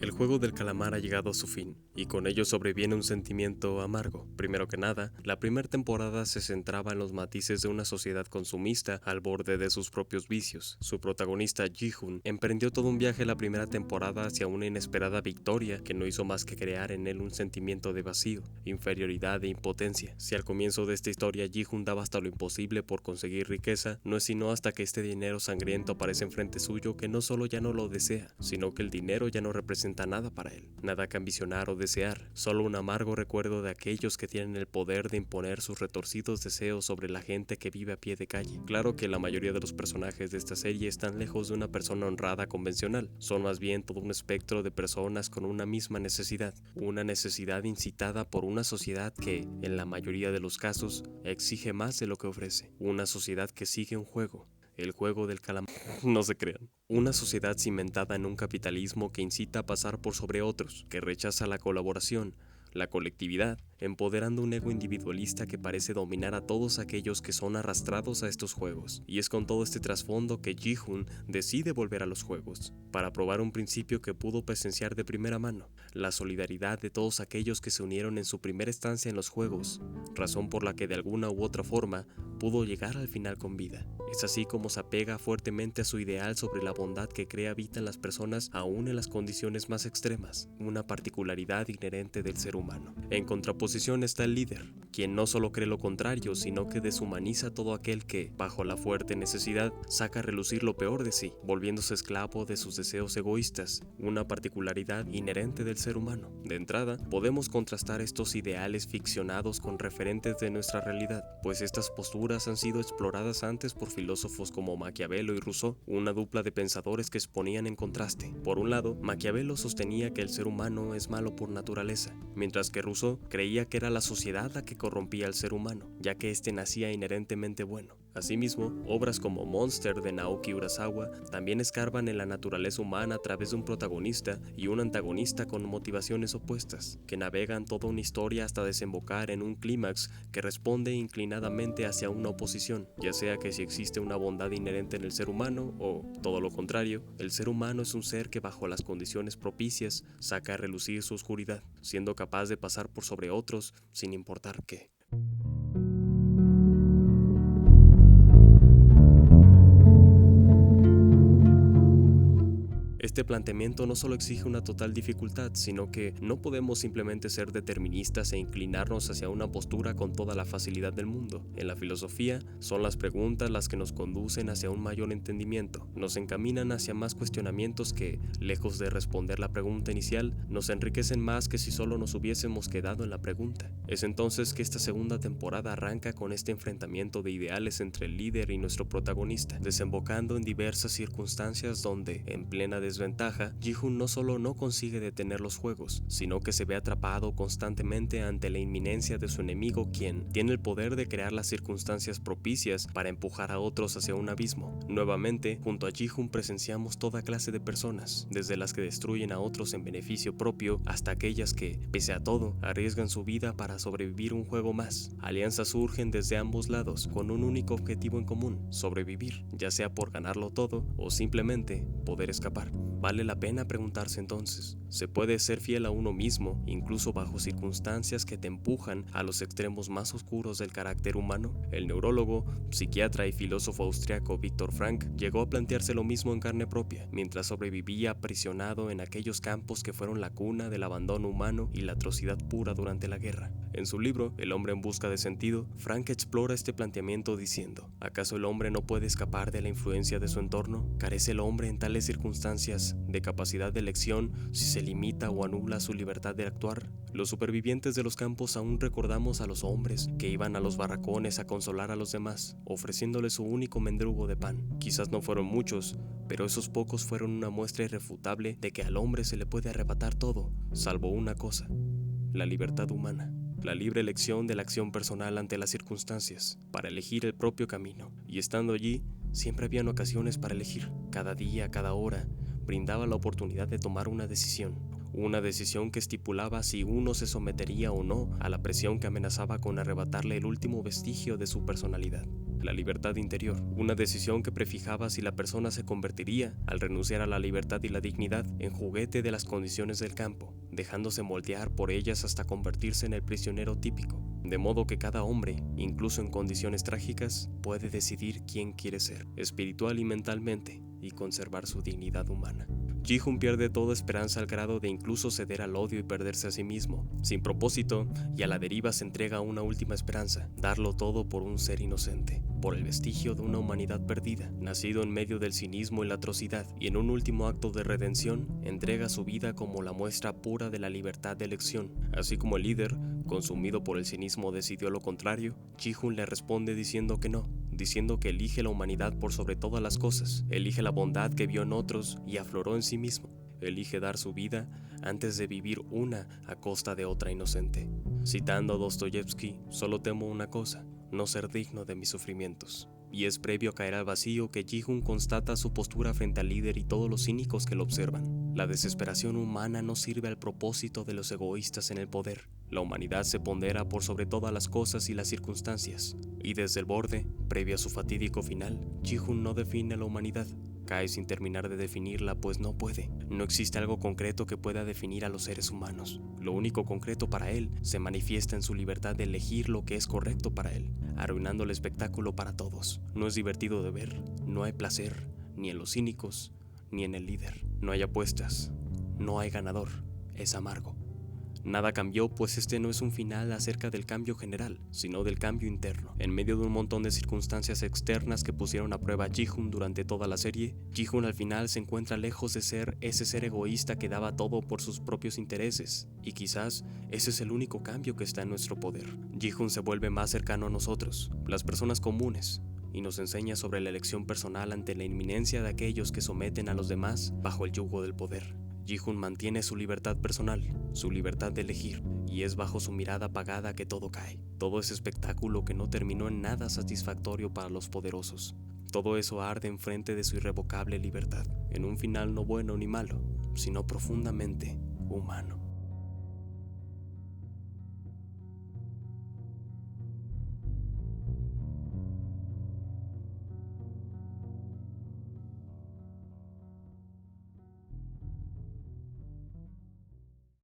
El juego del calamar ha llegado a su fin, y con ello sobreviene un sentimiento amargo. Primero que nada, la primera temporada se centraba en los matices de una sociedad consumista al borde de sus propios vicios. Su protagonista, Ji-hoon, emprendió todo un viaje la primera temporada hacia una inesperada victoria que no hizo más que crear en él un sentimiento de vacío, inferioridad e impotencia. Si al comienzo de esta historia Ji-hoon daba hasta lo imposible por conseguir riqueza, no es sino hasta que este dinero sangriento aparece enfrente suyo que no solo ya no lo desea, sino que el dinero ya no representa nada para él, nada que ambicionar o desear, solo un amargo recuerdo de aquellos que tienen el poder de imponer sus retorcidos deseos sobre la gente que vive a pie de calle. Claro que la mayoría de los personajes de esta serie están lejos de una persona honrada convencional, son más bien todo un espectro de personas con una misma necesidad, una necesidad incitada por una sociedad que, en la mayoría de los casos, exige más de lo que ofrece, una sociedad que sigue un juego. El juego del calamar. No se crean. Una sociedad cimentada en un capitalismo que incita a pasar por sobre otros, que rechaza la colaboración, la colectividad, empoderando un ego individualista que parece dominar a todos aquellos que son arrastrados a estos juegos. Y es con todo este trasfondo que Ji-hoon decide volver a los juegos, para probar un principio que pudo presenciar de primera mano, la solidaridad de todos aquellos que se unieron en su primera estancia en los juegos, razón por la que de alguna u otra forma pudo llegar al final con vida. Es así como se apega fuertemente a su ideal sobre la bondad que cree habita en las personas aún en las condiciones más extremas, una particularidad inherente del ser humano. En contraposición está el líder, quien no solo cree lo contrario, sino que deshumaniza a todo aquel que, bajo la fuerte necesidad, saca a relucir lo peor de sí, volviéndose esclavo de sus deseos egoístas, una particularidad inherente del ser humano. De entrada, podemos contrastar estos ideales ficcionados con referentes de nuestra realidad, pues estas posturas han sido exploradas antes por filósofos como Maquiavelo y Rousseau, una dupla de pensadores que exponían en contraste. Por un lado, Maquiavelo sostenía que el ser humano es malo por naturaleza, mientras que Rousseau creía que era la sociedad la que corrompía al ser humano, ya que éste nacía inherentemente bueno. Asimismo, obras como Monster de Naoki Urasawa también escarban en la naturaleza humana a través de un protagonista y un antagonista con motivaciones opuestas, que navegan toda una historia hasta desembocar en un clímax que responde inclinadamente hacia una oposición, ya sea que si existe una bondad inherente en el ser humano o, todo lo contrario, el ser humano es un ser que bajo las condiciones propicias saca a relucir su oscuridad, siendo capaz de pasar por sobre otros sin importar qué. Este planteamiento no solo exige una total dificultad, sino que no podemos simplemente ser deterministas e inclinarnos hacia una postura con toda la facilidad del mundo. En la filosofía, son las preguntas las que nos conducen hacia un mayor entendimiento, nos encaminan hacia más cuestionamientos que, lejos de responder la pregunta inicial, nos enriquecen más que si solo nos hubiésemos quedado en la pregunta. Es entonces que esta segunda temporada arranca con este enfrentamiento de ideales entre el líder y nuestro protagonista, desembocando en diversas circunstancias donde, en plena desventaja, Ji-hoon no solo no consigue detener los juegos, sino que se ve atrapado constantemente ante la inminencia de su enemigo, quien tiene el poder de crear las circunstancias propicias para empujar a otros hacia un abismo. Nuevamente, junto a Ji-hoon presenciamos toda clase de personas, desde las que destruyen a otros en beneficio propio hasta aquellas que, pese a todo, arriesgan su vida para sobrevivir un juego más. Alianzas surgen desde ambos lados con un único objetivo en común: sobrevivir, ya sea por ganarlo todo o simplemente poder escapar. Vale la pena preguntarse entonces, ¿se puede ser fiel a uno mismo, incluso bajo circunstancias que te empujan a los extremos más oscuros del carácter humano? El neurólogo, psiquiatra y filósofo austriaco Viktor Frankl llegó a plantearse lo mismo en carne propia, mientras sobrevivía aprisionado en aquellos campos que fueron la cuna del abandono humano y la atrocidad pura durante la guerra. En su libro, El hombre en busca de sentido, Frankl explora este planteamiento diciendo: ¿acaso el hombre no puede escapar de la influencia de su entorno? ¿Carece el hombre en tales circunstancias de capacidad de elección si se limita o anula su libertad de actuar? Los supervivientes de los campos aún recordamos a los hombres que iban a los barracones a consolar a los demás, ofreciéndoles su único mendrugo de pan. Quizás no fueron muchos, pero esos pocos fueron una muestra irrefutable de que al hombre se le puede arrebatar todo, salvo una cosa: la libertad humana. La libre elección de la acción personal ante las circunstancias, para elegir el propio camino. Y estando allí, siempre habían ocasiones para elegir. Cada día, cada hora, brindaba la oportunidad de tomar una decisión que estipulaba si uno se sometería o no a la presión que amenazaba con arrebatarle el último vestigio de su personalidad. la libertad interior, una decisión que prefijaba si la persona se convertiría, al renunciar a la libertad y la dignidad, en juguete de las condiciones del campo, dejándose moldear por ellas hasta convertirse en el prisionero típico, de modo que cada hombre, incluso en condiciones trágicas, puede decidir quién quiere ser, espiritual y mentalmente, y conservar su dignidad humana. Ji-hoon pierde toda esperanza al grado de incluso ceder al odio y perderse a sí mismo, sin propósito, y a la deriva se entrega a una última esperanza, darlo todo por un ser inocente, por el vestigio de una humanidad perdida, nacido en medio del cinismo y la atrocidad, y en un último acto de redención, entrega su vida como la muestra pura de la libertad de elección. Así como el líder, consumido por el cinismo, decidió lo contrario, Ji-hoon le responde diciendo que no, diciendo que elige la humanidad por sobre todas las cosas, elige la bondad que vio en otros y afloró en sí mismo, elige dar su vida antes de vivir una a costa de otra inocente. Citando a Dostoyevsky, solo temo una cosa, no ser digno de mis sufrimientos. Y es previo a caer al vacío que Ji-hoon constata su postura frente al líder y todos los cínicos que lo observan. La desesperación humana no sirve al propósito de los egoístas en el poder. La humanidad se pondera por sobre todas las cosas y las circunstancias. Y desde el borde, previo a su fatídico final, Ji-hoon no define a la humanidad. Cae sin terminar de definirla, pues no puede. No existe algo concreto que pueda definir a los seres humanos. Lo único concreto para él se manifiesta en su libertad de elegir lo que es correcto para él, arruinando el espectáculo para todos. No es divertido de ver, no hay placer, ni en los cínicos, ni en el líder. No hay apuestas, no hay ganador, es amargo. Nada cambió, pues este no es un final acerca del cambio general, sino del cambio interno. En medio de un montón de circunstancias externas que pusieron a prueba a Ji-hoon durante toda la serie, Ji-hoon al final se encuentra lejos de ser ese ser egoísta que daba todo por sus propios intereses, y quizás ese es el único cambio que está en nuestro poder. Ji-hoon se vuelve más cercano a nosotros, las personas comunes, y nos enseña sobre la elección personal ante la inminencia de aquellos que someten a los demás bajo el yugo del poder. Ji-hoon mantiene su libertad personal, su libertad de elegir, y es bajo su mirada apagada que todo cae. Todo ese espectáculo que no terminó en nada satisfactorio para los poderosos. Todo eso arde enfrente de su irrevocable libertad, en un final no bueno ni malo, sino profundamente humano.